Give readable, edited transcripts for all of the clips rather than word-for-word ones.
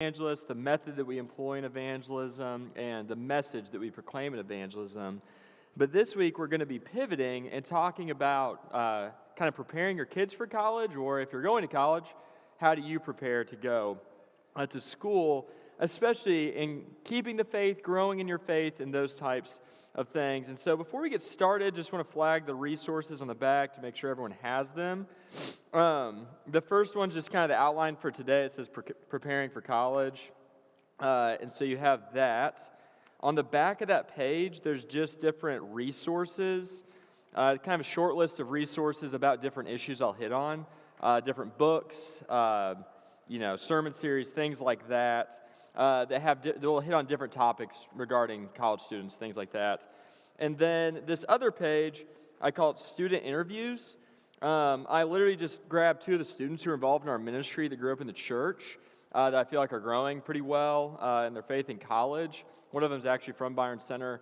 evangelists, the method that we employ in evangelism, and the message that we proclaim in evangelism. But this week we're going to be pivoting and talking about kind of preparing your kids for college, or if you're going to college, how do you prepare to go to school, especially in keeping the faith, growing in your faith, and those types of things. And so before we get started, just want to flag the resources on the back to make sure everyone has them. The first one's just kind of the outline for today. It says preparing for college. And so you have that. On the back of that page, there's just different resources, kind of a short list of resources about different issues I'll hit on, different books, sermon series, things like that. They'll hit on different topics regarding college students, things like that. And then this other page, I call it student interviews. I literally just grabbed two of the students who are involved in our ministry that grew up in the church that I feel like are growing pretty well in their faith in college. One of them is actually from Byron CRC.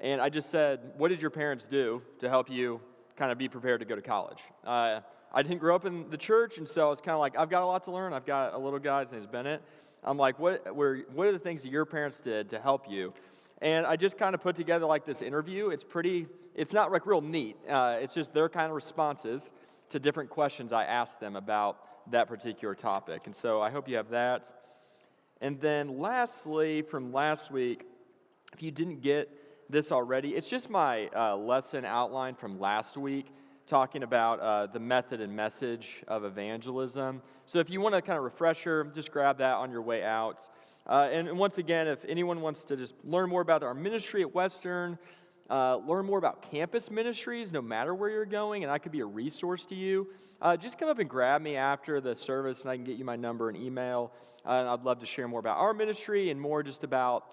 And I just said, what did your parents do to help you kind of be prepared to go to college? I didn't grow up in the church, and so I was kind of like, I've got a lot to learn. I've got a little guy, his name's Bennett. I'm like, what are the things that your parents did to help you? And I just kind of put together like this interview. It's not like real neat. It's just their kind of responses to different questions I asked them about that particular topic. And so I hope you have that. And then lastly, from last week, if you didn't get this already, it's just my lesson outline from last week, talking about the method and message of evangelism. So if you want a kind of refresher, just grab that on your way out. And once again, if anyone wants to just learn more about our ministry at Western, learn more about campus ministries, no matter where you're going, and I could be a resource to you, just come up and grab me after the service, and I can get you my number and email. And I'd love to share more about our ministry and more just about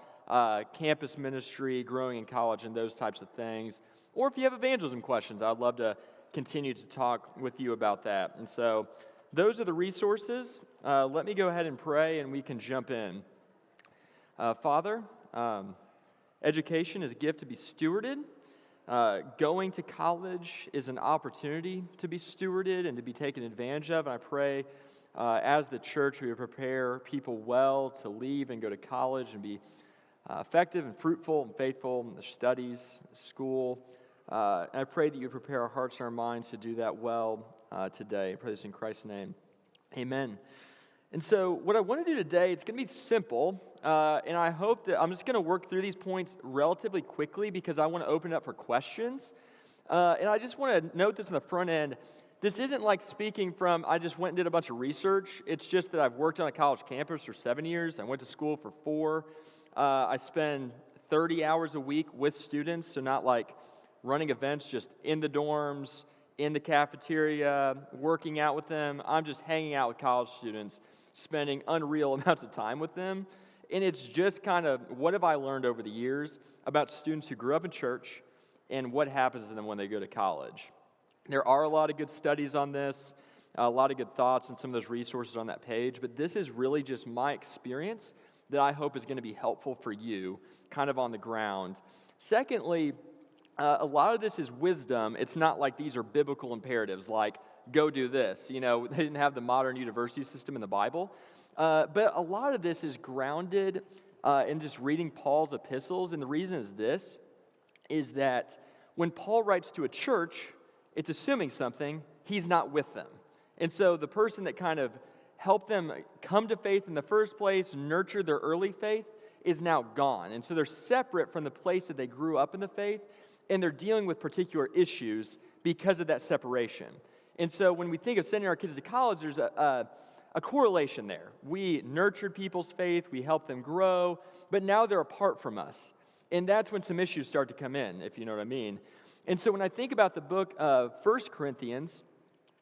campus ministry, growing in college, and those types of things. Or if you have evangelism questions, I'd love to continue to talk with you about that. And so those are the resources. Let me go ahead and pray, and we can jump in. Father, education is a gift to be stewarded. Going to college is an opportunity to be stewarded and to be taken advantage of. And I pray as the church we would prepare people well to leave and go to college and be effective and fruitful and faithful in their studies, school. And I pray that you prepare our hearts and our minds to do that well today. I pray this in Christ's name. Amen. And so what I want to do today, it's going to be simple, and I hope that I'm just going to work through these points relatively quickly because I want to open it up for questions. And I just want to note this in the front end. This isn't like speaking from, I just went and did a bunch of research. It's just that I've worked on a college campus for 7 years. I went to school for 4. I spend 30 hours a week with students, so not like running events, just in the dorms, in the cafeteria, working out with them. I'm just hanging out with college students, spending unreal amounts of time with them. And it's just kind of, what have I learned over the years about students who grew up in church and what happens to them when they go to college? There are a lot of good studies on this, a lot of good thoughts and some of those resources on that page, but this is really just my experience that I hope is going to be helpful for you, kind of on the ground. Secondly, a lot of this is wisdom. It's not like these are biblical imperatives, like, go do this. You know, they didn't have the modern university system in the Bible. But a lot of this is grounded in just reading Paul's epistles. And the reason is that when Paul writes to a church, it's assuming something, he's not with them. And so the person that kind of helped them come to faith in the first place, nurture their early faith, is now gone. And so they're separate from the place that they grew up in the faith, and they're dealing with particular issues because of that separation. And so when we think of sending our kids to college, there's a correlation there. We nurtured people's faith, we helped them grow, but now they're apart from us. And that's when some issues start to come in, if you know what I mean. And so when I think about the book of 1 Corinthians,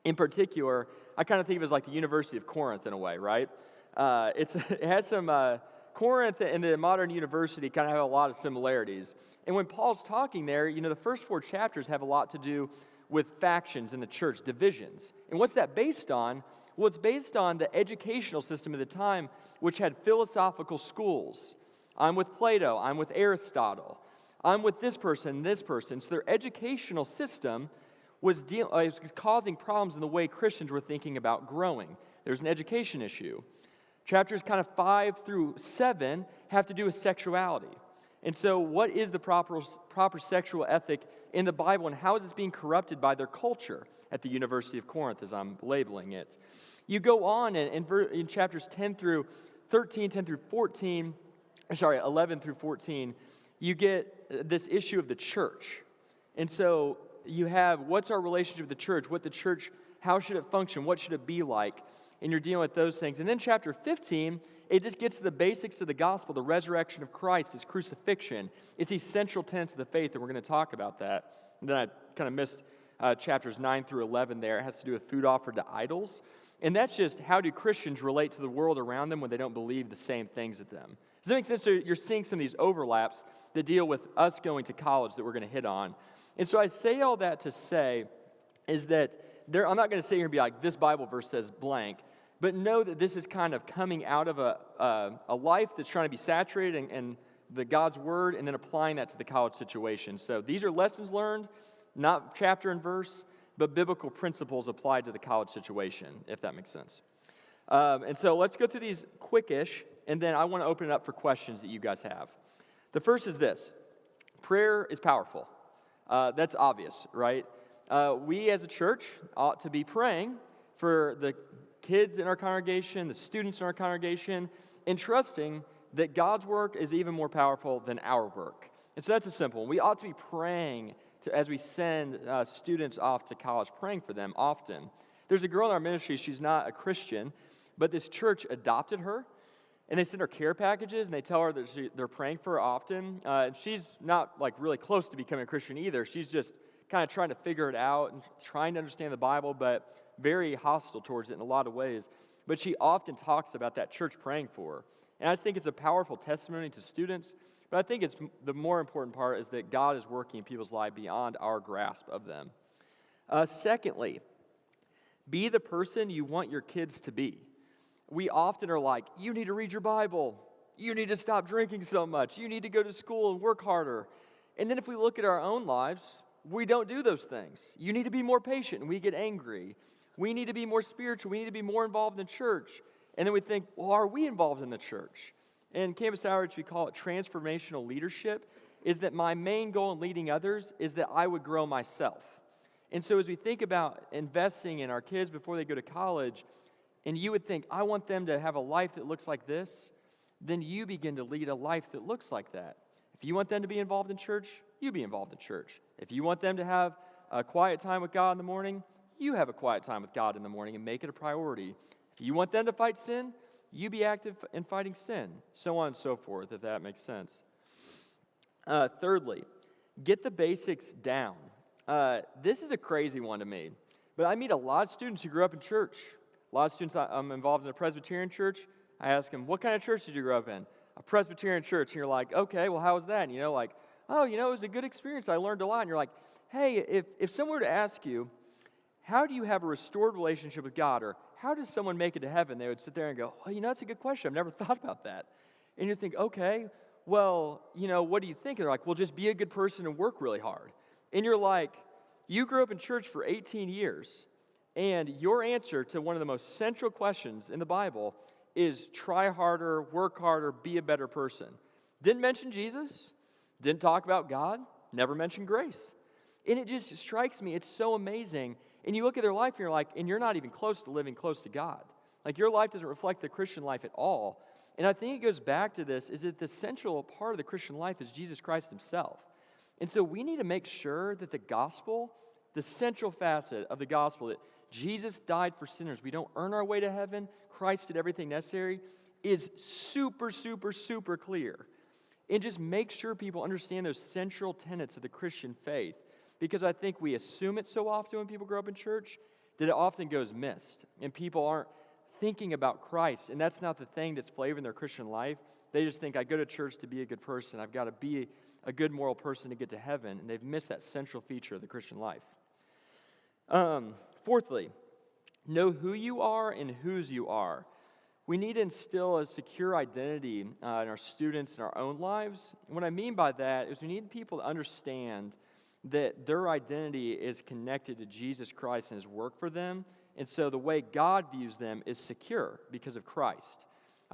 in particular, I kind of think of it as like the University of Corinth in a way, right? It has some, Corinth and the modern university kind of have a lot of similarities. And when Paul's talking there, the first 4 chapters have a lot to do with factions in the church, divisions. And what's that based on? Well, it's based on the educational system of the time, which had philosophical schools. I'm with Plato, I'm with Aristotle, I'm with this person, this person. So their educational system was causing problems in the way Christians were thinking about growing. There's an education issue. Chapters kind of 5 through 7 have to do with sexuality. And so what is the proper sexual ethic in the Bible, and how is this being corrupted by their culture at the University of Corinth, as I'm labeling it? You go on, and in chapters 10 through 13, 10 through 14, 11 through 14, you get this issue of the church. And so you have, what's our relationship with the church? What the church, how should it function? What should it be like? And you're dealing with those things. And then chapter 15, it just gets to the basics of the gospel, the resurrection of Christ, his crucifixion. It's essential tenets of the faith, and we're going to talk about that. And then I kind of missed chapters 9 through 11 there. It has to do with food offered to idols. And that's just, how do Christians relate to the world around them when they don't believe the same things as them? Does that make sense? So you're seeing some of these overlaps that deal with us going to college that we're going to hit on. And so I say all that to say is that I'm not going to sit here and be like, this Bible verse says blank, but know that this is kind of coming out of a life that's trying to be saturated in the God's Word, and then applying that to the college situation. So these are lessons learned, not chapter and verse, but biblical principles applied to the college situation, if that makes sense. And so let's go through these quickish, and then I want to open it up for questions that you guys have. The first is this: prayer is powerful. That's obvious, right? We as a church ought to be praying for the kids in our congregation, the students in our congregation, and trusting that God's work is even more powerful than our work. And so that's a simple one. We ought to be praying as we send students off to college, praying for them often. There's a girl in our ministry, she's not a Christian, but this church adopted her, and they send her care packages, and they tell her that they're praying for her often. And she's not like really close to becoming a Christian either. She's just kind of trying to figure it out and trying to understand the Bible, but very hostile towards it in a lot of ways. But she often talks about that church praying for her. And I just think it's a powerful testimony to students. But I think it's the more important part is that God is working in people's lives beyond our grasp of them. Secondly, be the person you want your kids to be. We often are like, you need to read your Bible. You need to stop drinking so much. You need to go to school and work harder. And then if we look at our own lives, we don't do those things. You need to be more patient, and we get angry. We need to be more spiritual. We need to be more involved in church. And then we think, well, are we involved in the church? In Campus Outreach, we call it transformational leadership, is that my main goal in leading others is that I would grow myself. And so as we think about investing in our kids before they go to college, and you would think, I want them to have a life that looks like this, then you begin to lead a life that looks like that. If you want them to be involved in church, you be involved in church. If you want them to have a quiet time with God in the morning, you have a quiet time with God in the morning and make it a priority. If you want them to fight sin, you be active in fighting sin, so on and so forth, if that makes sense. Thirdly, get the basics down. This is a crazy one to me, but I meet a lot of students who grew up in church. A lot of students, I'm involved in a Presbyterian church. I ask them, what kind of church did you grow up in? A Presbyterian church. And you're like, okay, well, how was that? And it was a good experience. I learned a lot. And you're like, hey, if someone were to ask you, how do you have a restored relationship with God? Or how does someone make it to heaven? They would sit there and go, well, that's a good question. I've never thought about that. And you think, okay, well, what do you think? And they're like, well, just be a good person and work really hard. And you're like, you grew up in church for 18 years, and your answer to one of the most central questions in the Bible is try harder, work harder, be a better person. Didn't mention Jesus, didn't talk about God, never mentioned grace. And it just strikes me, it's so amazing. And you look at their life and you're like, and you're not even close to living close to God. Like your life doesn't reflect the Christian life at all. And I think it goes back to this, is that the central part of the Christian life is Jesus Christ himself. And so we need to make sure that the gospel, the central facet of the gospel, that Jesus died for sinners, we don't earn our way to heaven, Christ did everything necessary, is super, super, super clear. And just make sure people understand those central tenets of the Christian faith. Because I think we assume it so often when people grow up in church that it often goes missed. And people aren't thinking about Christ. And that's not the thing that's flavoring their Christian life. They just think, I go to church to be a good person. I've got to be a good moral person to get to heaven. And they've missed that central feature of the Christian life. Fourthly, know who you are and whose you are. We need to instill a secure identity in our students and our own lives. And what I mean by that is we need people to understand that their identity is connected to Jesus Christ and his work for them. And so the way God views them is secure because of Christ.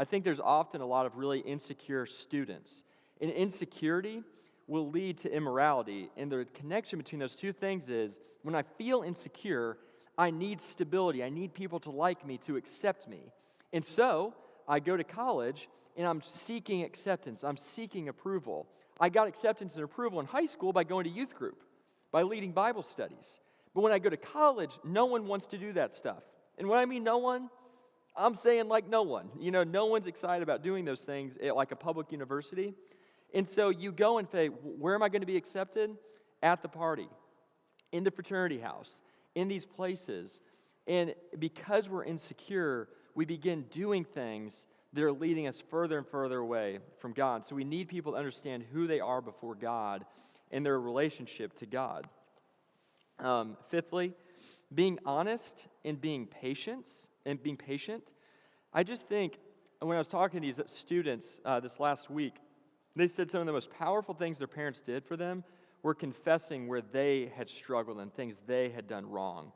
I think there's often a lot of really insecure students. And insecurity will lead to immorality. And the connection between those two things is when I feel insecure, I need stability. I need people to like me, to accept me. And so I go to college and I'm seeking acceptance. I'm seeking approval. I got acceptance and approval in high school by going to youth group, by leading Bible studies. But when I go to college, no one wants to do that stuff. And when I mean no one, I'm saying like no one. No one's excited about doing those things at like a public university. And so you go and say, where am I going to be accepted? At the party, in the fraternity house, in these places. And because we're insecure, we begin doing things that are leading us further and further away from God. So we need people to understand who they are before God and their relationship to God. Fifthly, being honest and being patient. I just think when I was talking to these students this last week, they said some of the most powerful things their parents did for them were confessing where they had struggled and things they had done wrong.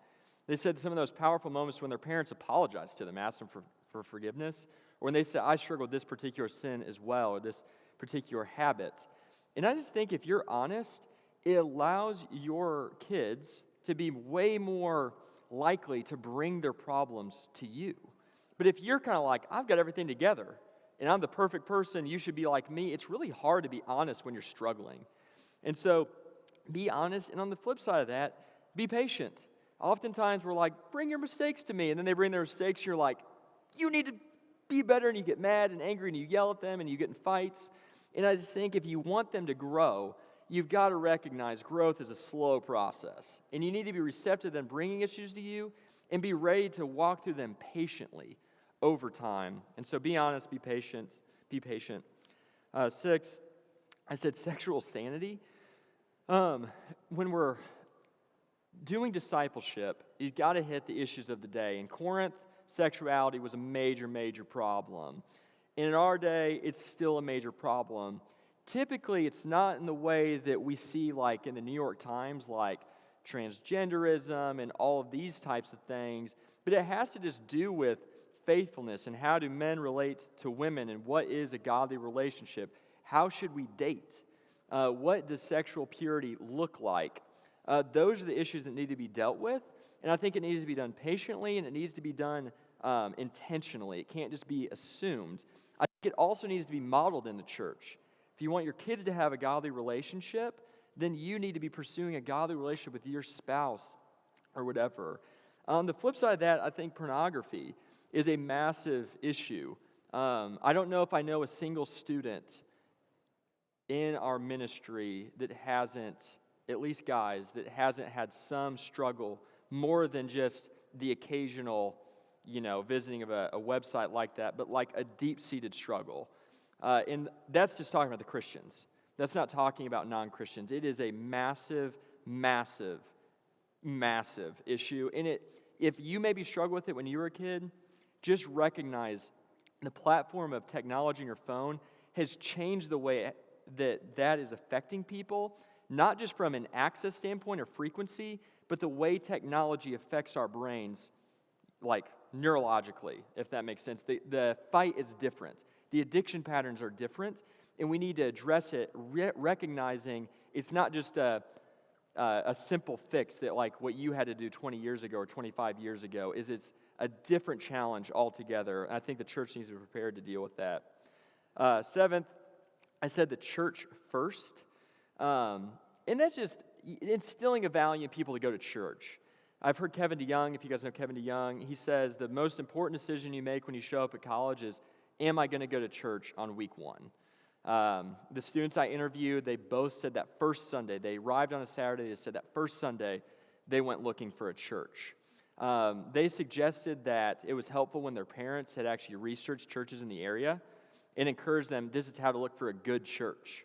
They said some of those powerful moments when their parents apologized to them, asked them for forgiveness, or when they said, I struggled with this particular sin as well, or this particular habit. And I just think if you're honest, it allows your kids to be way more likely to bring their problems to you. But if you're kind of like, I've got everything together, and I'm the perfect person, you should be like me, it's really hard to be honest when you're struggling. And so, be honest, and on the flip side of that, be patient. Oftentimes we're like, bring your mistakes to me, and then they bring their mistakes, and you're like, you need to be better, and you get mad and angry, and you yell at them, and you get in fights. And I just think if you want them to grow, you've got to recognize growth is a slow process. And you need to be receptive to them bringing issues to you, and be ready to walk through them patiently over time. And so be honest, be patient, be patient. Six, I said sexual sanity. When we're doing discipleship, you've got to hit the issues of the day. In Corinth, sexuality was a major, major problem. And in our day, it's still a major problem. Typically, it's not in the way that we see like in the New York Times, like transgenderism and all of these types of things, but it has to just do with faithfulness and how do men relate to women and what is a godly relationship. How should we date? What does sexual purity look like? Those are the issues that need to be dealt with, and I think it needs to be done patiently and it needs to be done intentionally. It can't just be assumed. I think it also needs to be modeled in the church. If you want your kids to have a godly relationship, then you need to be pursuing a godly relationship with your spouse or whatever. On the flip side of that, I think pornography is a massive issue. I don't know if I know a single student in our ministry that hasn't, at least guys, that hasn't had some struggle more than just the occasional, visiting of a website like that, but like a deep-seated struggle. And that's just talking about the Christians. That's not talking about non-Christians. It is a massive, massive, massive issue. And if you maybe struggled with it when you were a kid, just recognize the platform of technology in your phone has changed the way that is affecting people, not just from an access standpoint or frequency, but the way technology affects our brains, like neurologically, if that makes sense. The fight is different. The addiction patterns are different, and we need to address it, recognizing it's not just a simple fix that like what you had to do 20 years ago or 25 years ago. It's a different challenge altogether, and I think the church needs to be prepared to deal with that. Seventh, I said the church first, and that's just instilling a value in people to go to church. I've heard Kevin DeYoung, if you guys know Kevin DeYoung, he says the most important decision you make when you show up at college is, am I going to go to church on week one? The students I interviewed, they both said that first Sunday, they arrived on a Saturday, they said that first Sunday, they went looking for a church. They suggested that it was helpful when their parents had actually researched churches in the area and encouraged them, this is how to look for a good church.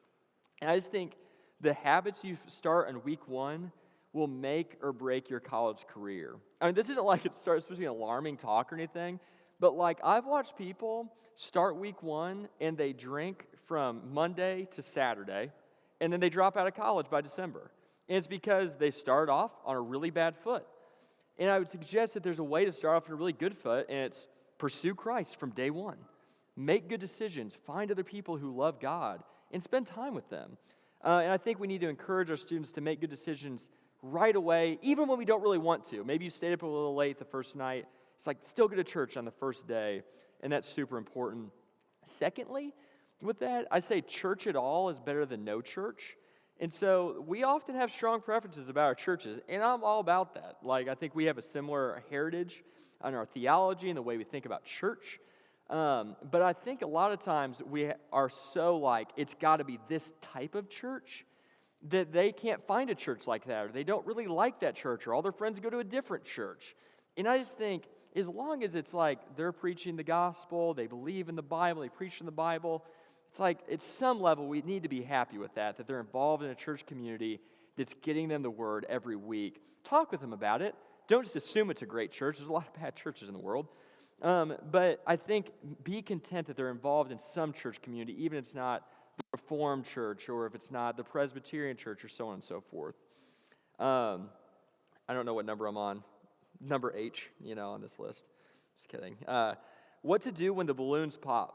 And I just think the habits you start on week one will make or break your college career. I mean, this isn't like it's supposed to be an alarming talk or anything, but like I've watched people start week one and they drink from Monday to Saturday, and then they drop out of college by December. And it's because they started off on a really bad foot. And I would suggest that there's a way to start off on a really good foot, and it's pursue Christ from day one. make good decisions, find other people who love God, and spend time with them. And I think we need to encourage our students to make good decisions right away, even when we don't really want to. Maybe you stayed up a little late the first night. It's like, still go to church on the first day, and that's super important. Secondly, with that, I say church at all is better than no church. And so we often have strong preferences about our churches, and I'm all about that. Like, I think we have a similar heritage on our theology and the way we think about church. But I think a lot of times we are so like, it's got to be this type of church, that they can't find a church like that, or they don't really like that church, or all their friends go to a different church. And I just think, as long as it's like they're preaching the gospel, they believe in the Bible, they preach in the Bible, it's like at some level we need to be happy with that they're involved in a church community that's getting them the word every week. Talk with them about it. Don't just assume it's a great church. There's a lot of bad churches in the world. But I think be content that they're involved in some church community, even if it's not the Reformed church, or if it's not the Presbyterian church, or so on and so forth. I don't know what number I'm on. Number H, on this list. Just kidding. What to do when the balloons pop.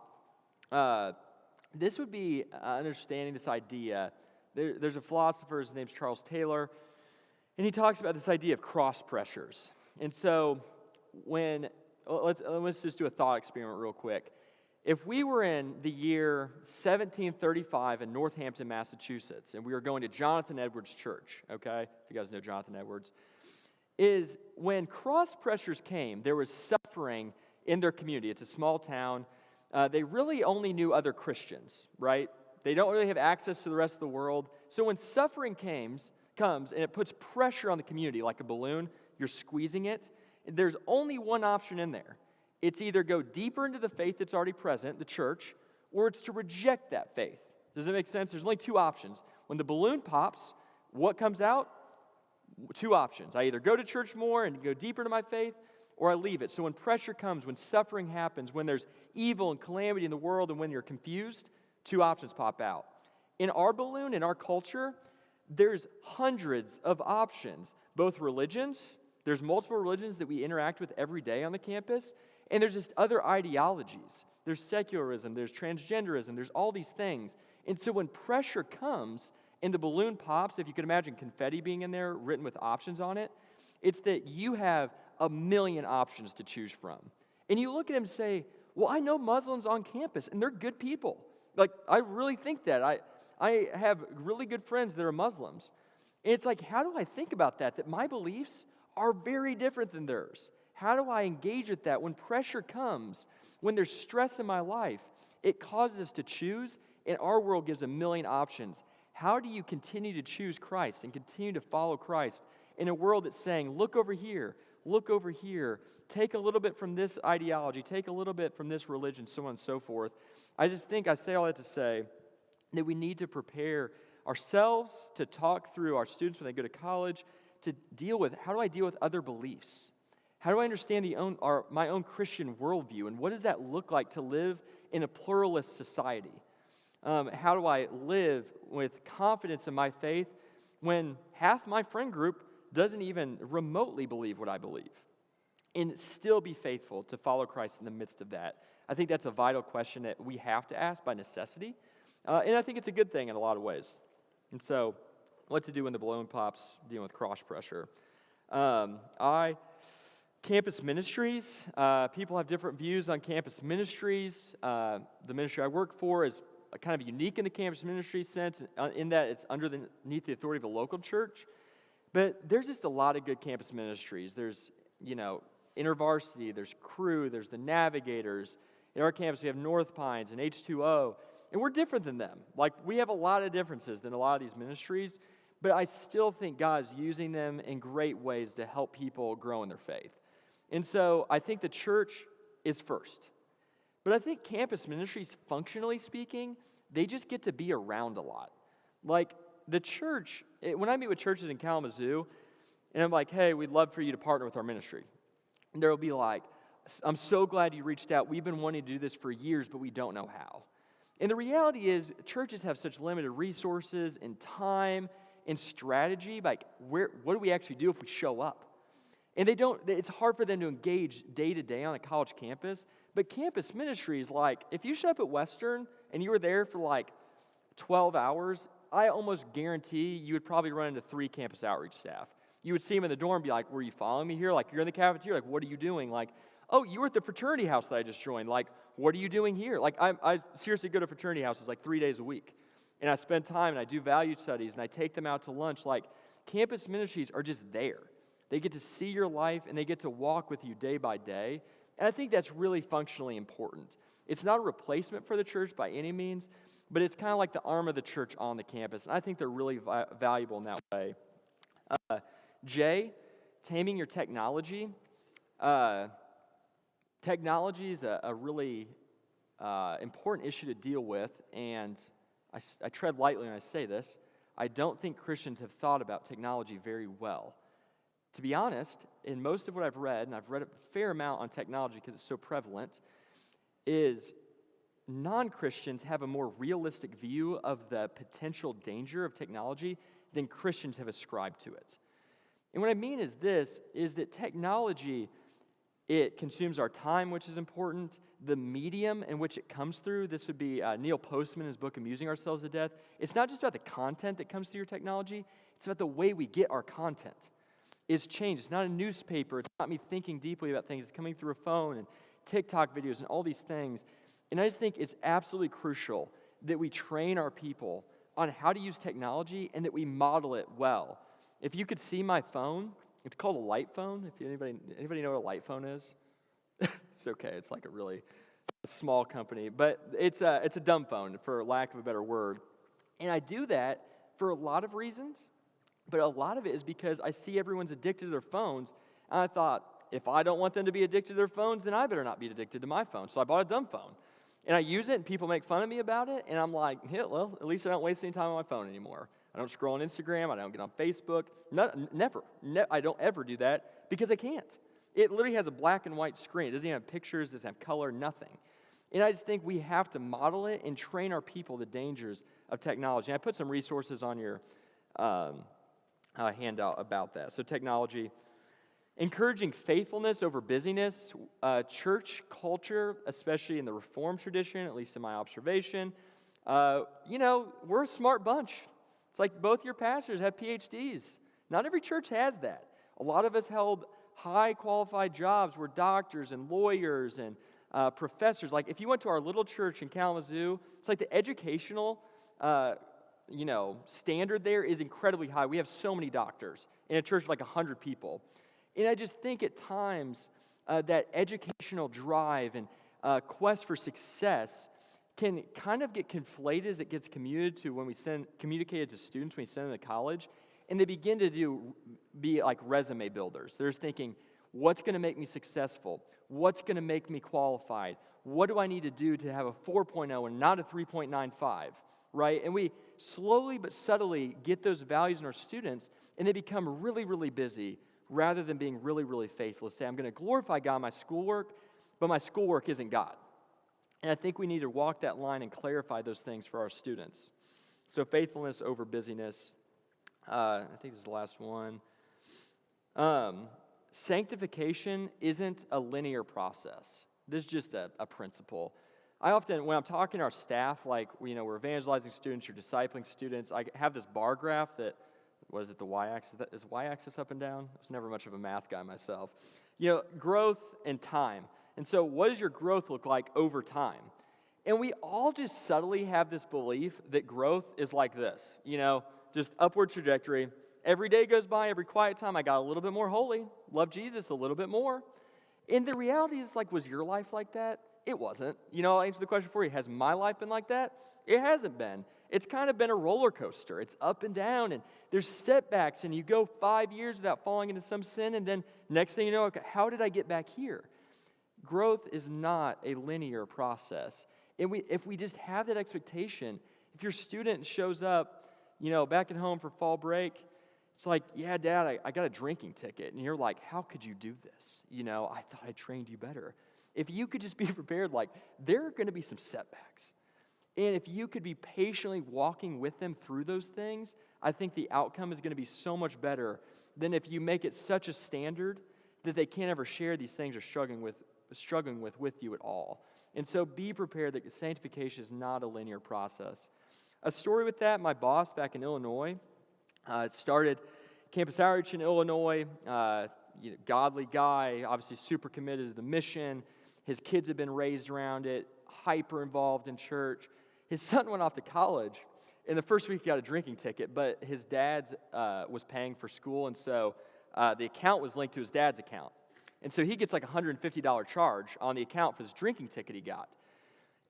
This would be understanding this idea. There's a philosopher, his name's Charles Taylor, and he talks about this idea of cross pressures. And so let's just do a thought experiment real quick. If we were in the year 1735 in Northampton, Massachusetts, and we were going to Jonathan Edwards Church, okay? If you guys know Jonathan Edwards, is when cross pressures came, there was suffering in their community. It's a small town. They really only knew other Christians, right? They don't really have access to the rest of the world. So when suffering comes and it puts pressure on the community, like a balloon, you're squeezing it, there's only one option in there. It's either go deeper into the faith that's already present, the church, or it's to reject that faith. Does that make sense? There's only two options. When the balloon pops, what comes out? Two options. I either go to church more and go deeper into my faith, or I leave it. So when pressure comes, when suffering happens, when there's evil and calamity in the world, and when you're confused, two options pop out. In our balloon, in our culture, there's hundreds of options, both religions. There's multiple religions that we interact with every day on the campus, and there's just other ideologies. There's secularism, there's transgenderism, there's all these things. And so when pressure comes and the balloon pops, if you could imagine confetti being in there written with options on it, it's that you have a million options to choose from. And you look at them and say, well, I know Muslims on campus, and they're good people. Like, I really think that. I have really good friends that are Muslims. And it's like, how do I think about that? That my beliefs are very different than theirs. How do I engage with that? When pressure comes, when there's stress in my life, it causes us to choose, and our world gives a million options. How do you continue to choose Christ and continue to follow Christ in a world that's saying, look over here, take a little bit from this ideology, take a little bit from this religion, so on and so forth. I just think I say all that to say that we need to prepare ourselves to talk through our students when they go to college, to deal with, how do I deal with other beliefs? How do I understand my own Christian worldview, and what does that look like to live in a pluralist society? How do I live with confidence in my faith when half my friend group doesn't even remotely believe what I believe? And still be faithful to follow Christ in the midst of that. I think that's a vital question that we have to ask by necessity. And I think it's a good thing in a lot of ways. And so, what to do when the balloon pops, dealing with cross pressure. Campus ministries, people have different views on campus ministries. The ministry I work for is kind of unique in the campus ministry sense, in that it's underneath the authority of a local church. But there's just a lot of good campus ministries. There's, InterVarsity, there's Crew, there's the Navigators. In our campus, we have North Pines and H2O, and we're different than them. Like, we have a lot of differences than a lot of these ministries, but I still think God's using them in great ways to help people grow in their faith. And so I think the church is first. But I think campus ministries, functionally speaking, they just get to be around a lot. Like, the church, when I meet with churches in Kalamazoo, and I'm like, hey, we'd love for you to partner with our ministry. And they'll be like, I'm so glad you reached out. We've been wanting to do this for years, but we don't know how. And the reality is, churches have such limited resources and time and strategy. Like, what do we actually do if we show up? And it's hard for them to engage day to day on a college campus. But campus ministry is like, if you showed up at Western and you were there for like 12 hours, I almost guarantee you would probably run into 3 campus outreach staff. You would see them in the dorm and be like, were you following me here? Like, you're in the cafeteria, like, what are you doing? Like, oh, you were at the fraternity house that I just joined. Like, what are you doing here? Like, I seriously go to fraternity houses like 3 days a week. And I spend time and I do value studies and I take them out to lunch. Like, campus ministries are just there. They get to see your life and they get to walk with you day by day. And I think that's really functionally important. It's not a replacement for the church by any means, but it's kind of like the arm of the church on the campus. And I think they're really valuable in that way. Jay, taming your technology. Technology is a really important issue to deal with, and I tread lightly when I say this. I don't think Christians have thought about technology very well. To be honest, in most of what I've read, and I've read a fair amount on technology because it's so prevalent, is non-Christians have a more realistic view of the potential danger of technology than Christians have ascribed to it. And what I mean is that technology, it consumes our time, which is important. The medium in which it comes through, this would be Neil Postman in his book, Amusing Ourselves to Death. It's not just about the content that comes through your technology, it's about the way we get our content. It's changed. It's not a newspaper. It's not me thinking deeply about things. It's coming through a phone and TikTok videos and all these things. And I just think it's absolutely crucial that we train our people on how to use technology and that we model it well. If you could see my phone, it's called a light phone. If anybody know what a light phone is? It's okay. It's like a really small company, but it's a dumb phone, for lack of a better word. And I do that for a lot of reasons, but a lot of it is because I see everyone's addicted to their phones, and I thought, if I don't want them to be addicted to their phones, then I better not be addicted to my phone. So I bought a dumb phone. And I use it, and people make fun of me about it, and I'm like, yeah, well, at least I don't waste any time on my phone anymore. I don't scroll on Instagram. I don't get on Facebook. Never. I don't ever do that because I can't. It literally has a black and white screen. It doesn't even have pictures. It doesn't have color, nothing. And I just think we have to model it and train our people the dangers of technology. And I put some resources on your handout about that. So technology, encouraging faithfulness over busyness, church culture, especially in the Reformed tradition, at least in my observation. We're a smart bunch. It's like both your pastors have PhDs. Not every church has that. A lot of us held high qualified jobs. We're doctors and lawyers and professors. Like if you went to our little church in Kalamazoo, it's like the educational standard there is incredibly high. We have so many doctors in a church of like 100 people. And I just think at times that educational drive and quest for success can kind of get conflated as it gets communicated to students when we send them to college, and they begin to be like resume builders. They're thinking, what's going to make me successful? What's going to make me qualified? What do I need to do to have a 4.0 and not a 3.95, right? And we slowly but subtly get those values in our students, and they become really, really busy rather than being really, really faithful. Say, I'm going to glorify God in my schoolwork, but my schoolwork isn't God. And I think we need to walk that line and clarify those things for our students. So faithfulness over busyness. I think this is the last one. Sanctification isn't a linear process. This is just a principle. I often, when I'm talking to our staff, like, we're evangelizing students, you're discipling students, I have this bar graph that, what is it, the y-axis? Is y-axis up and down? I was never much of a math guy myself. Growth and time. And so what does your growth look like over time? And we all just subtly have this belief that growth is like this, just upward trajectory. Every day goes by, every quiet time, I got a little bit more holy, love Jesus a little bit more. And the reality is, like, was your life like that? It wasn't. I'll answer the question for you. Has my life been like that? It hasn't been. It's kind of been a roller coaster. It's up and down, and there's setbacks, and you go 5 years without falling into some sin, and then next thing you know, okay, how did I get back here? Growth is not a linear process. And if we just have that expectation, if your student shows up, back at home for fall break, it's like, yeah, Dad, I got a drinking ticket. And you're like, how could you do this? I thought I trained you better. If you could just be prepared, like, there are going to be some setbacks. And if you could be patiently walking with them through those things, I think the outcome is going to be so much better than if you make it such a standard that they can't ever share these things or struggling with you at all. And so be prepared that sanctification is not a linear process. A story with that, my boss back in Illinois, started campus outreach in Illinois, godly guy, obviously super committed to the mission. His kids have been raised around it, hyper involved in church. His son went off to college. In the first week, he got a drinking ticket, but his dad's was paying for school, and so the account was linked to his dad's account. And so he gets like a $150 charge on the account for this drinking ticket he got.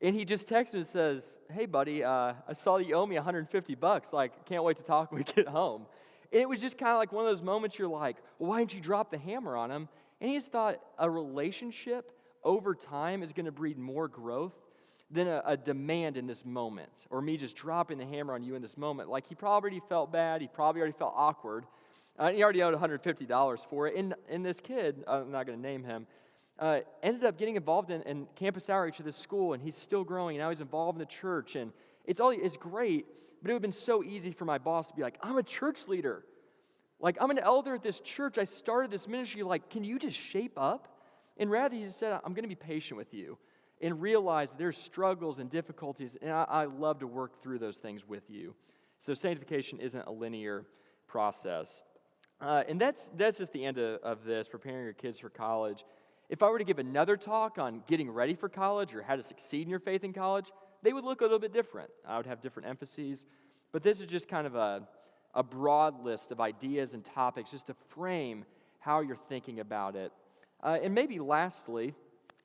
And he just texted and says, "Hey, buddy, I saw that you owe me $150. Like, can't wait to talk when we get home." And it was just kind of like one of those moments you're like, well, why didn't you drop the hammer on him? And he just thought a relationship over time is going to breed more growth than a demand in this moment, or me just dropping the hammer on you in this moment. Like, he probably already felt bad. He probably already felt awkward. He already owed $150 for it. And this kid, I'm not going to name him, ended up getting involved in campus outreach at this school, and he's still growing. Now he's involved in the church, and it's great, but it would have been so easy for my boss to be like, I'm a church leader. Like, I'm an elder at this church. I started this ministry. Like, can you just shape up? And rather, he just said, I'm going to be patient with you and realize there's struggles and difficulties, and I love to work through those things with you. So sanctification isn't a linear process. And that's just the end of this, preparing your kids for college. If I were to give another talk on getting ready for college or how to succeed in your faith in college, they would look a little bit different. I would have different emphases. But this is just kind of a broad list of ideas and topics just to frame how you're thinking about it. And maybe lastly,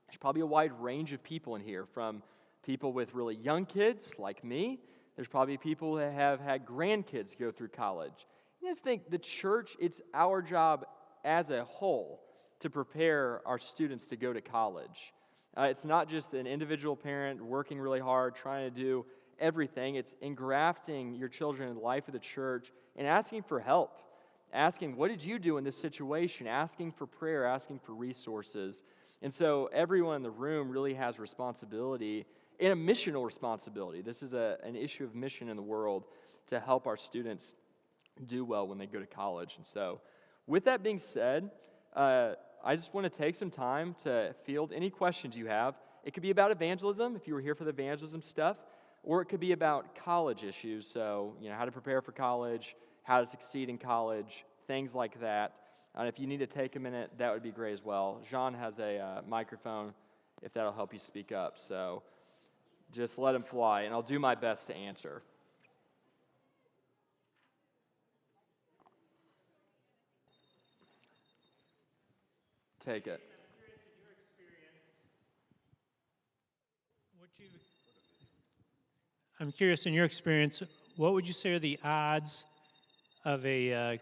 there's probably a wide range of people in here, from people with really young kids like me. There's probably people that have had grandkids go through college. I just think the church, it's our job as a whole to prepare our students to go to college. It's not just an individual parent working really hard, trying to do everything. It's engrafting your children in the life of the church and asking for help. Asking, what did you do in this situation? Asking for prayer, asking for resources. And so everyone in the room really has responsibility, and a missional responsibility. This is an issue of mission in the world to help our students do well when they go to college. And so with that being said, I just want to take some time to field any questions you have. It could be about evangelism, if you were here for the evangelism stuff, or it could be about college issues. So, how to prepare for college, how to succeed in college, things like that. And if you need to take a minute, that would be great as well. Jean has a microphone, if that'll help you speak up. So just let him fly, and I'll do my best to answer. Take it. I'm curious, in your experience, what would you say are the odds of a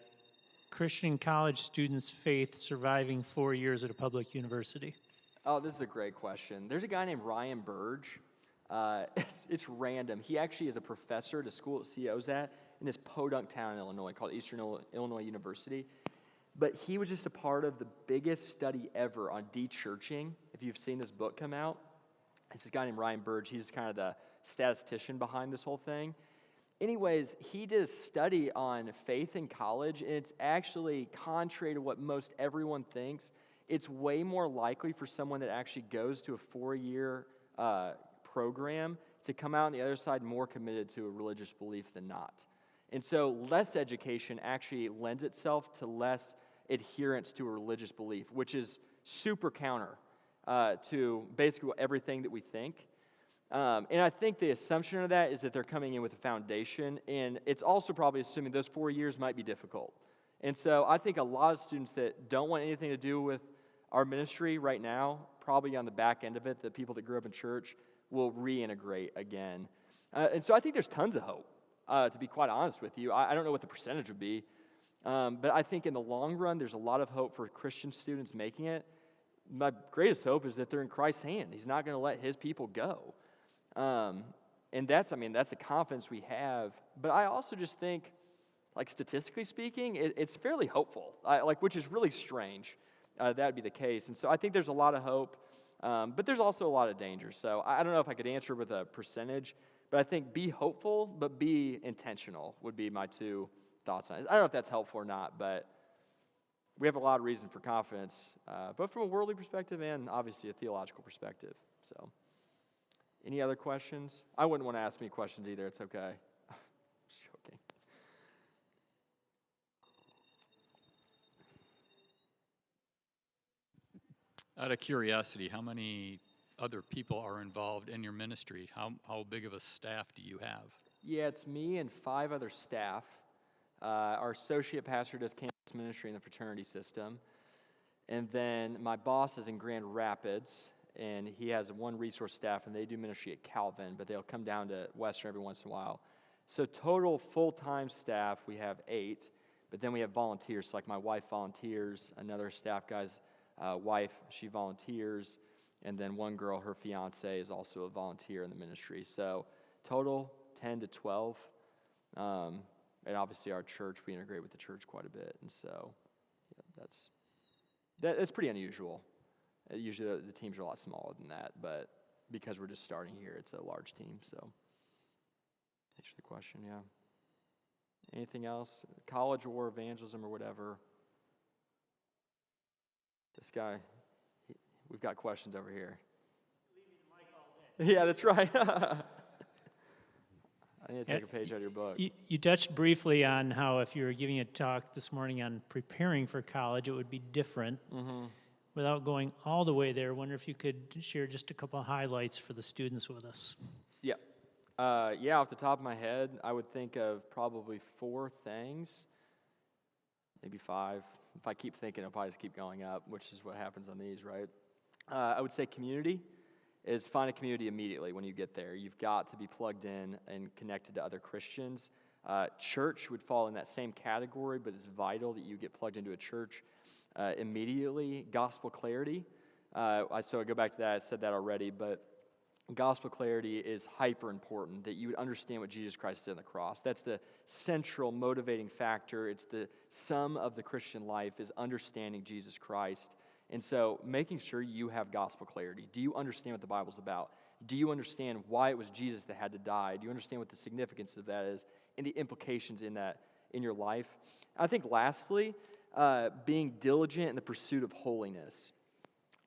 Christian college student's faith surviving 4 years at a public university? Oh, this is a great question. There's a guy named Ryan Burge. It's random. He actually is a professor at a school that CO's at in this podunk town in Illinois called Eastern Illinois University. But he was just a part of the biggest study ever on de-churching. If you've seen this book come out, it's this guy named Ryan Burge. He's kind of the statistician behind this whole thing. Anyways, he did a study on faith in college, and it's actually contrary to what most everyone thinks. It's way more likely for someone that actually goes to a 4-year program to come out on the other side more committed to a religious belief than not. And so less education actually lends itself to less adherence to a religious belief, which is super counter to basically everything that we think. And I think the assumption of that is that they're coming in with a foundation, and it's also probably assuming those 4 years might be difficult. And so I think a lot of students that don't want anything to do with our ministry right now, probably on the back end of it, the people that grew up in church will reintegrate again. And so I think there's tons of hope, to be quite honest with you. I don't know what the percentage would be, but I think in the long run, there's a lot of hope for Christian students making it. My greatest hope is that they're in Christ's hand. He's not going to let his people go. And that's the confidence we have. But I also just think, like, statistically speaking, it's fairly hopeful, which is really strange. That would be the case. And so I think there's a lot of hope, but there's also a lot of danger. So I don't know if I could answer with a percentage, but I think be hopeful, but be intentional would be my two thoughts on it. I don't know if that's helpful or not, but we have a lot of reason for confidence, both from a worldly perspective and obviously a theological perspective. So, any other questions? I wouldn't want to ask me questions either. It's okay. Just joking. Out of curiosity, how many other people are involved in your ministry? How big of a staff do you have? Yeah, it's me and 5 other staff. Our associate pastor does campus ministry in the fraternity system. And then my boss is in Grand Rapids, and he has 1 resource staff, and they do ministry at Calvin, but they'll come down to Western every once in a while. So total full-time staff, we have 8, but then we have volunteers. So like my wife volunteers, another staff guy's wife, she volunteers, and then 1 girl, her fiance, is also a volunteer in the ministry. So total 10 to 12. And obviously our church, we integrate with the church quite a bit, and so yeah, that's pretty unusual. Usually the teams are a lot smaller than that, but because we're just starting here, it's a large team. So, answer the question, yeah. Anything else? College or evangelism or whatever. This guy, we've got questions over here. Leave me the mic all day. Yeah, that's right. I need to take a page out of your book. You touched briefly on how if you were giving a talk this morning on preparing for college, it would be different. Mm-hmm. Without going all the way there, I wonder if you could share just a couple of highlights for the students with us. Yeah. Yeah, off the top of my head, I would think of probably 4 things, maybe 5. If I keep thinking, I'll probably just keep going up, which is what happens on these, right? I would say community is find a community immediately when you get there. You've got to be plugged in and connected to other Christians. Church would fall in that same category, but it's vital that you get plugged into a church immediately. Gospel clarity. So I go back to that. I said that already, but gospel clarity is hyper important, that you would understand what Jesus Christ did on the cross. That's the central motivating factor. It's the sum of the Christian life is understanding Jesus Christ. And so making sure you have gospel clarity. Do you understand what the Bible's about? Do you understand why it was Jesus that had to die? Do you understand what the significance of that is and the implications in that in your life? I think lastly, being diligent in the pursuit of holiness.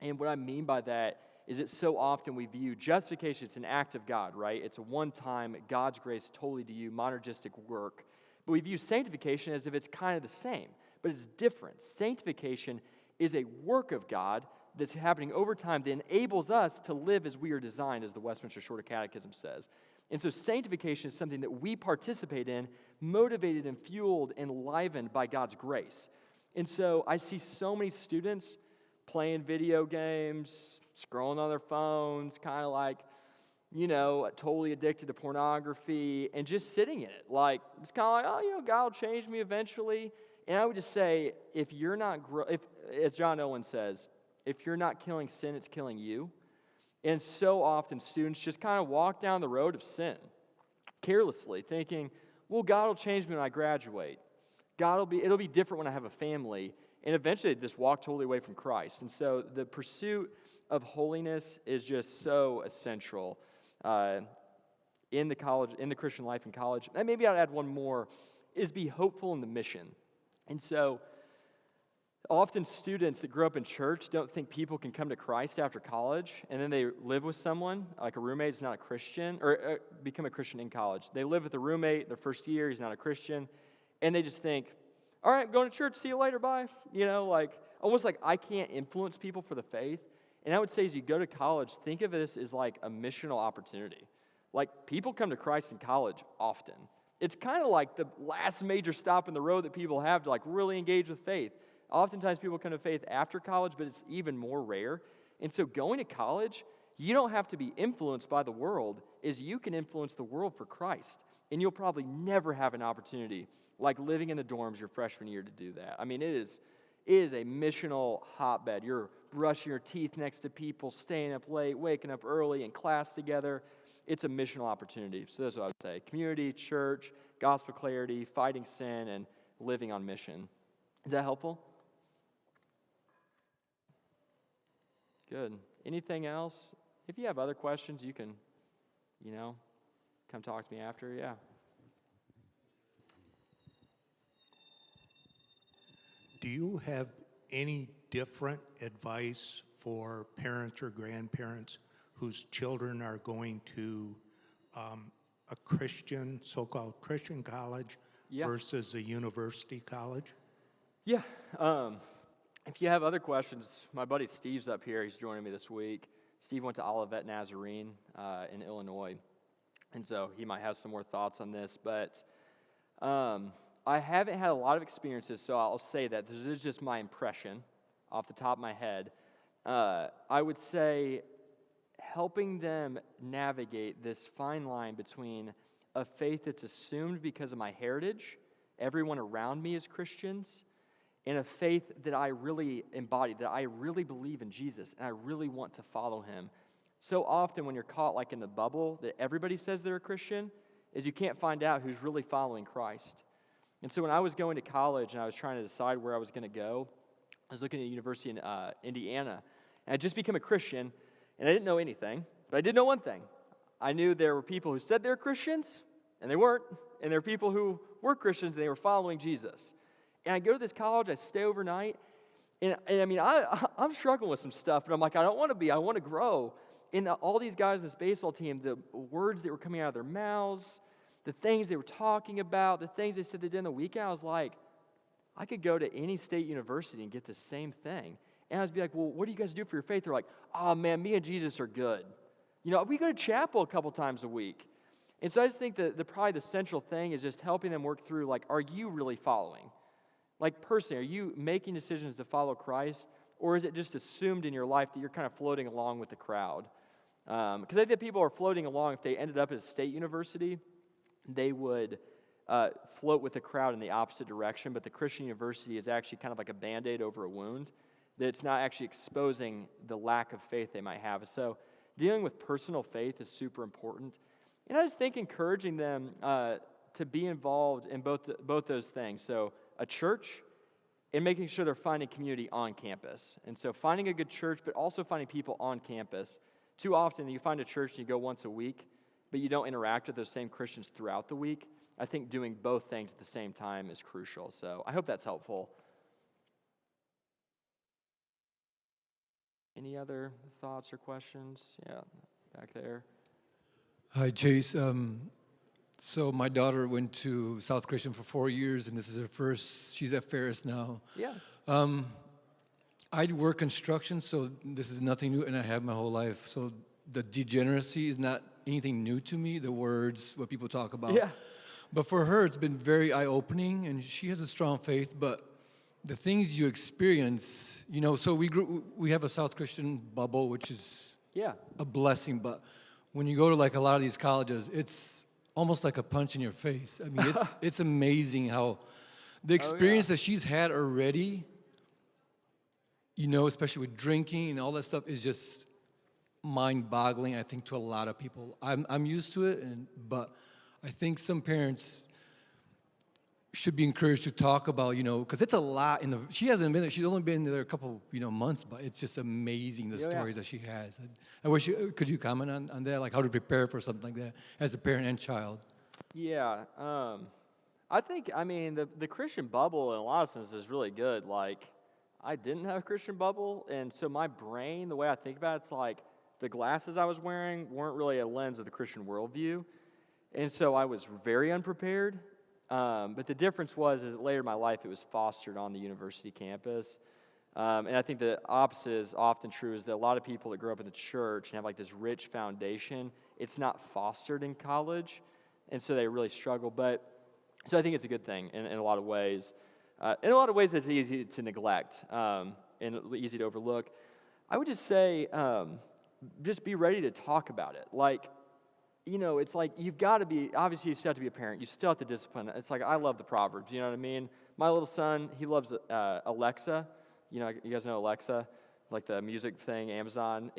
And what I mean by that is that so often we view justification, it's an act of God, right? It's a one-time, God's grace totally to you, monergistic work. But we view sanctification as if it's kind of the same, but it's different. Sanctification is a work of God that's happening over time that enables us to live as we are designed, as the Westminster Shorter Catechism says. And so sanctification is something that we participate in, motivated and fueled and enlivened by God's grace. And so I see so many students playing video games, scrolling on their phones, kind of like, totally addicted to pornography and just sitting in it. Like, it's kind of like, God will change me eventually. And I would just say, if you're not, as John Owen says, if you're not killing sin, it's killing you. And so often students just kind of walk down the road of sin carelessly, thinking, well, God will change me when I graduate. It'll be different when I have a family. And eventually they just walk totally away from Christ. And so the pursuit of holiness is just so essential in the Christian life in college. And maybe I'd add one more, is be hopeful in the mission. And so often students that grow up in church don't think people can come to Christ after college, and then they live with someone, like a roommate is not a Christian, or become a Christian in college. They live with a roommate their first year, he's not a Christian, and they just think, all right, I'm going to church, see you later, bye. Almost like I can't influence people for the faith. And I would say as you go to college, think of this as like a missional opportunity. Like, people come to Christ in college often. It's kind of like the last major stop in the road that people have to like really engage with faith. Oftentimes people come to faith after college, but it's even more rare. And so going to college, you don't have to be influenced by the world, as you can influence the world for Christ. And you'll probably never have an opportunity like living in the dorms your freshman year to do that. I mean, it is a missional hotbed. You're brushing your teeth next to people, staying up late, waking up early, in class together. It's a missional opportunity. So that's what I would say. Community, church, gospel clarity, fighting sin, and living on mission. Is that helpful? Good. Anything else? If you have other questions, you can, come talk to me after. Yeah. Do you have any different advice for parents or grandparents whose children are going to a Christian, so-called Christian college Yeah. versus a university college? Yeah. If you have other questions, my buddy Steve's up here. He's joining me this week. Steve went to Olivet Nazarene in Illinois, and so he might have some more thoughts on this. But I haven't had a lot of experiences, so I'll say that this is just my impression off the top of my head. I would say helping them navigate this fine line between a faith that's assumed because of my heritage, everyone around me is Christians, and a faith that I really embody, that I really believe in Jesus, and I really want to follow him. So often when you're caught like in the bubble that everybody says they're a Christian, is you can't find out who's really following Christ. And so when I was going to college and I was trying to decide where I was going to go, I was looking at a university in Indiana, and I'd just become a Christian, and I didn't know anything, but I did know one thing. I knew there were people who said they were Christians, and they weren't, and there were people who were Christians, and they were following Jesus. And I go to this college, I stay overnight, and I mean, I'm struggling with some stuff, but I'm like, I don't want to be, I want to grow. And all these guys in this baseball team, the words that were coming out of their mouths, the things they were talking about, the things they said they did in the weekend, I was like, I could go to any state university and get the same thing. And I was be like, well, what do you guys do for your faith? They're like, oh man, me and Jesus are good. You know, we go to chapel a couple times a week. And so I just think that probably the central thing is just helping them work through, like, are you really following? Like, personally, are you making decisions to follow Christ? Or is it just assumed in your life that you're kind of floating along with the crowd? Because I think that people are floating along. If they ended up at a state university, they would float with the crowd in the opposite direction. But the Christian university is actually kind of like a Band-Aid over a wound, that it's not actually exposing the lack of faith they might have. So dealing with personal faith is super important. And I just think encouraging them to be involved in both those things. So a church and making sure they're finding community on campus. And so finding a good church, but also finding people on campus. Too often you find a church and you go once a week, but you don't interact with those same Christians throughout the week. I think doing both things at the same time is crucial. So I hope that's helpful. Any other thoughts or questions? Yeah, back there. Hi, Chase. So my daughter went to South Christian for 4 years, and this is her first. She's at Ferris now. Yeah. I work construction, so this is nothing new, and I have my whole life. So the degeneracy is not anything new to me, the words, what people talk about. Yeah. But for her, it's been very eye-opening, and she has a strong faith, but the things you experience, you know, so we have a South Christian bubble, which is a blessing, but when you go to like a lot of these colleges, it's almost like a punch in your face. I mean, it's amazing how the experience that she's had already, you know, especially with drinking and all that stuff, is just mind-boggling, I think, to a lot of people. I'm used to it, but I think some parents should be encouraged to talk about, you know, because it's a lot. She hasn't been there. She's only been there a couple, months, but it's just amazing the stories that she has. I wish could you comment on that, like how to prepare for something like that as a parent and child? Yeah. I think, the Christian bubble in a lot of senses is really good. Like, I didn't have a Christian bubble, and so my brain, the way I think about it, it's like the glasses I was wearing weren't really a lens of the Christian worldview, and so I was very unprepared. But the difference is that later in my life, it was fostered on the university campus. And I think the opposite is often true, is that a lot of people that grow up in the church and have like this rich foundation, it's not fostered in college, and so they really struggle. So I think it's a good thing in a lot of ways. In a lot of ways, it's easy to neglect and easy to overlook. I would just say, just be ready to talk about it. Like, you know, it's like you've got to be, obviously you still have to be a parent. You still have to discipline. It's like, I love the Proverbs, you know what I mean? My little son, he loves Alexa. You know, you guys know Alexa, like the music thing, Amazon.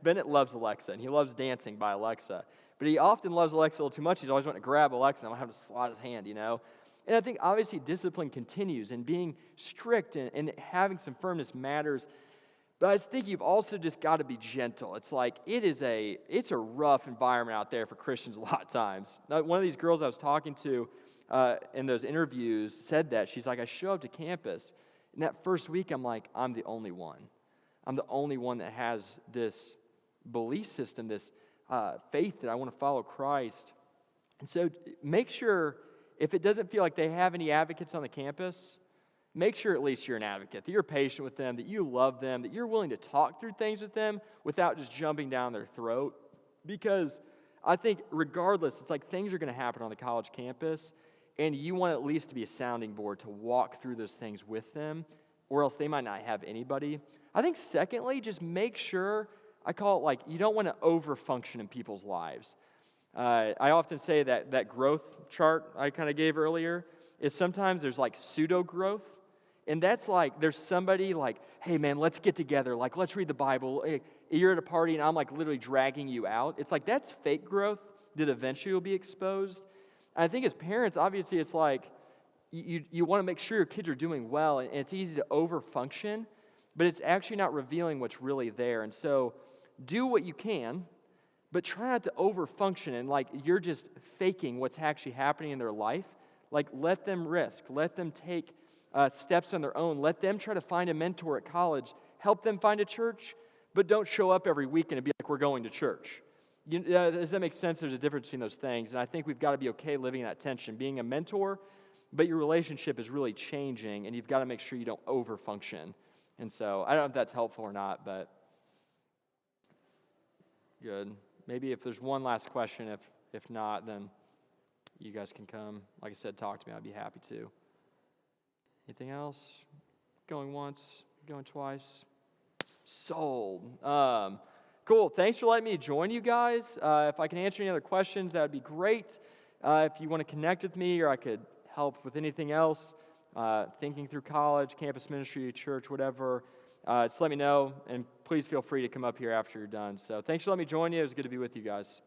Bennett loves Alexa, and he loves Dancing by Alexa. But he often loves Alexa a little too much. He's always wanting to grab Alexa, and I'm having to slide his hand, you know? And I think, obviously, discipline continues, and being strict and having some firmness matters. But I think you've also just got to be gentle. It's like, it's a rough environment out there for Christians a lot of times. Now, one of these girls I was talking to in those interviews said that. She's like, I show up to campus, In that first week, I'm like, I'm the only one. I'm the only one that has this belief system, this faith that I want to follow Christ. And so make sure, if it doesn't feel like they have any advocates on the campus, make sure at least you're an advocate, that you're patient with them, that you love them, that you're willing to talk through things with them without just jumping down their throat. Because I think regardless, it's like things are going to happen on the college campus, and you want at least to be a sounding board to walk through those things with them, or else they might not have anybody. I think secondly, just make sure, I call it like, you don't want to overfunction in people's lives. I often say that growth chart I kind of gave earlier is sometimes there's like pseudo growth. And that's like, there's somebody like, hey man, let's get together. Like, let's read the Bible. Hey, you're at a party and I'm like literally dragging you out. It's like, that's fake growth that eventually will be exposed. And I think as parents, obviously it's like, you want to make sure your kids are doing well, and it's easy to overfunction, but it's actually not revealing what's really there. And so do what you can, but try not to overfunction and like you're just faking what's actually happening in their life. Like, let them risk. Let them take steps on their own. Let them try to find a mentor at college. Help them find a church, but don't show up every weekend and be like, we're going to church. Does that make sense? There's a difference between those things, and I think we've got to be okay living in that tension, being a mentor, but your relationship is really changing, and you've got to make sure you don't overfunction. And so I don't know if that's helpful or not, but good. Maybe if there's one last question, if not, then you guys can come. Like I said, talk to me. I'd be happy to. Anything else? Going once, going twice. Sold. Cool. Thanks for letting me join you guys. If I can answer any other questions, that would be great. If you want to connect with me or I could help with anything else, thinking through college, campus ministry, church, whatever, just let me know. And please feel free to come up here after you're done. So thanks for letting me join you. It was good to be with you guys.